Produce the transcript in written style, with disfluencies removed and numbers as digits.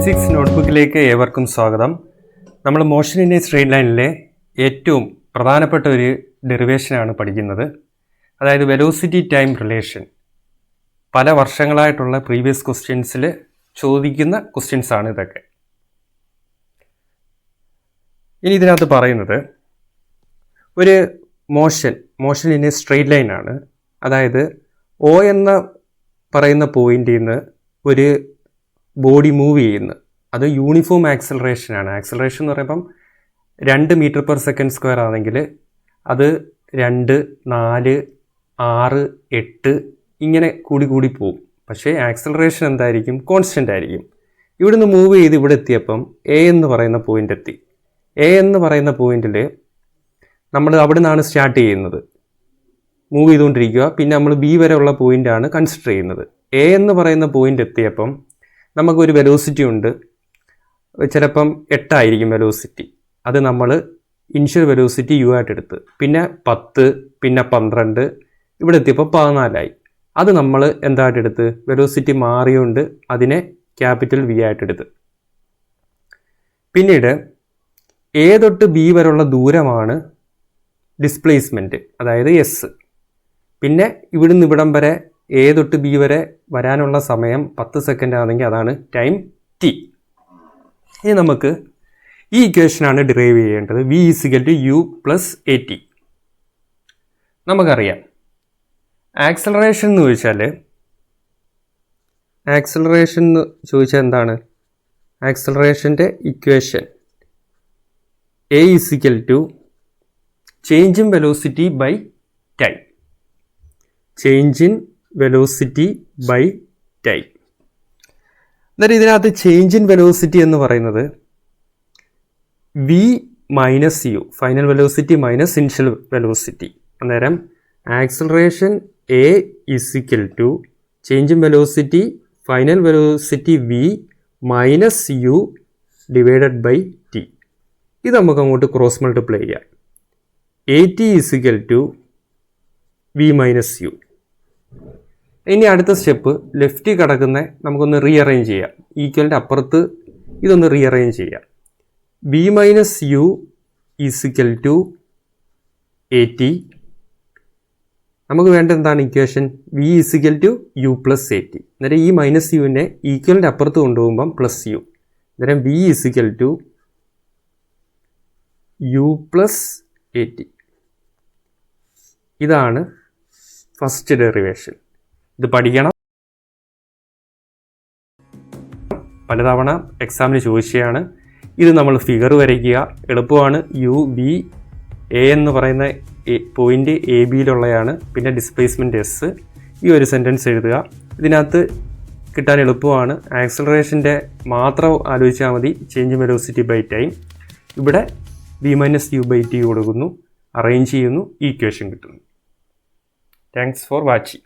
Physics നോട്ട്ബുക്കിലേക്ക് ഏവർക്കും സ്വാഗതം. നമ്മൾ മോഷൻ ഇൻ എ സ്ട്രെയിറ്റ് ലൈനിലെ ഏറ്റവും പ്രധാനപ്പെട്ട ഒരു ഡെറിവേഷനാണ് പഠിക്കുന്നത്. അതായത് വെലോസിറ്റി ടൈം റിലേഷൻ. പല വർഷങ്ങളായിട്ടുള്ള പ്രീവിയസ് ക്വസ്റ്റ്യൻസിൽ ചോദിക്കുന്ന ക്വസ്റ്റ്യൻസാണ് ഇതൊക്കെ. ഇനി ഇതിനകത്ത് പറയുന്നത് ഒരു മോഷൻ ഇൻ എ സ്ട്രെയിറ്റ് ലൈനാണ്. അതായത് ഒ എന്ന പറയുന്ന പോയിന്റിൽ നിന്ന് ഒരു ബോഡി മൂവ് ചെയ്യുന്നു. അത് യൂണിഫോം ആക്സലറേഷനാണ്. ആക്സലറേഷൻ എന്ന് പറയുമ്പം 2 മീറ്റർ/സെക്കൻഡ് ആണെങ്കിൽ അത് 2, 4, 6, 8 ഇങ്ങനെ കൂടി പോകും. പക്ഷേ ആക്സലറേഷൻ എന്തായിരിക്കും? കോൺസ്റ്റൻ്റ് ആയിരിക്കും. ഇവിടുന്ന് മൂവ് ചെയ്ത് ഇവിടെ എത്തിയപ്പം എ എന്ന് പറയുന്ന പോയിന്റ് എത്തി. എ എന്ന് പറയുന്ന പോയിന്റിൽ നമ്മൾ അവിടെ നിന്നാണ് സ്റ്റാർട്ട് ചെയ്യുന്നത്, മൂവ് ചെയ്തുകൊണ്ടിരിക്കുക. പിന്നെ നമ്മൾ ബി വരെ ഉള്ള പോയിൻ്റാണ് കൺസിഡർ ചെയ്യുന്നത്. എ എന്ന് പറയുന്ന പോയിന്റ് എത്തിയപ്പം നമുക്കൊരു വെലോസിറ്റി ഉണ്ട്. ചിലപ്പം 8 ആയിരിക്കും വെലോസിറ്റി. അത് നമ്മൾ ഇനിഷ്യൽ വെലോസിറ്റി യു ആയിട്ട് എടുത്ത്, പിന്നെ 10, പിന്നെ 12, ഇവിടെ എത്തിയപ്പോൾ 14 അത് നമ്മൾ എന്തായിട്ട് എടുത്ത്? വെലോസിറ്റി മാറിയോണ്ട് അതിനെ ക്യാപിറ്റൽ വി ആയിട്ട് എടുത്ത്. പിന്നീട് എ തൊട്ട് ബി വരെയുള്ള ദൂരമാണ് ഡിസ്പ്ലേസ്മെൻറ്റ്, അതായത് എസ്. പിന്നെ ഇവിടുന്ന് ഇവിടം വരെ എ തൊട്ട് ബി വരെ വരാനുള്ള സമയം 10 സെക്കൻഡ് ആണെങ്കിൽ അതാണ് ടൈം ടി. ഇനി നമുക്ക് ഈ ഇക്വേഷനാണ് ഡിറൈവ് ചെയ്യേണ്ടത്. V = u+at. നമുക്കറിയാം ആക്സലറേഷൻ എന്ന് ചോദിച്ചാൽ എന്താണ്? ആക്സലറേഷൻ്റെ equation A = change in velocity by time. Change in velocity by time. അന്നേരം ഇതിനകത്ത് ചേഞ്ച് ഇൻ വെലോസിറ്റി എന്ന് പറയുന്നത് v - u, final velocity minus initial velocity. അന്നേരം acceleration A = change in velocity final velocity v - u divided by t. ഇത് നമുക്ക് അങ്ങോട്ട് cross multiply ചെയ്യാം. at = v - u. ഇനി അടുത്ത സ്റ്റെപ്പ് ലെഫ്റ്റ് കിടക്കുന്ന നമുക്കൊന്ന് റീഅറേഞ്ച് ചെയ്യാം. ഈക്വലിൻ്റെ അപ്പുറത്ത് ഇതൊന്ന് റീഅറേഞ്ച് ചെയ്യാം. v - u = at. നമുക്ക് വേണ്ട എന്താണ് ഇക്വേഷൻ? v = u+at. അന്നേരം ഈ മൈനസ് യുവിനെ ഈക്വലിൻ്റെ അപ്പുറത്ത് കൊണ്ടുപോകുമ്പം +u. അന്നേരം v = u+at. ഇതാണ് ഫസ്റ്റ് ഡെറിവേഷൻ. ഇത് പഠിക്കണം. പലതവണ എക്സാമിന് ചോദിച്ചതാണ്. ഇത് നമ്മൾ ഫിഗർ വരയ്ക്കുക, എളുപ്പമാണ്. എ എന്ന് പറയുന്ന പോയിന്റ് എ ബിയിലുള്ളതാണ്. പിന്നെ ഡിസ്പ്ലേസ്മെൻറ്റ് എസ്. ഈ ഒരു സെൻറ്റൻസ് എഴുതുക. ഇതിനകത്ത് കിട്ടാൻ എളുപ്പമാണ്. ആക്സലറേഷൻ്റെ മാത്രം ആലോചിച്ചാൽ മതി. Change velocity by time. ഇവിടെ v - u/t കൊടുക്കുന്നു, അറേഞ്ച് ചെയ്യുന്നു, ഈക്വേഷൻ കിട്ടുന്നു. Thanks for watching.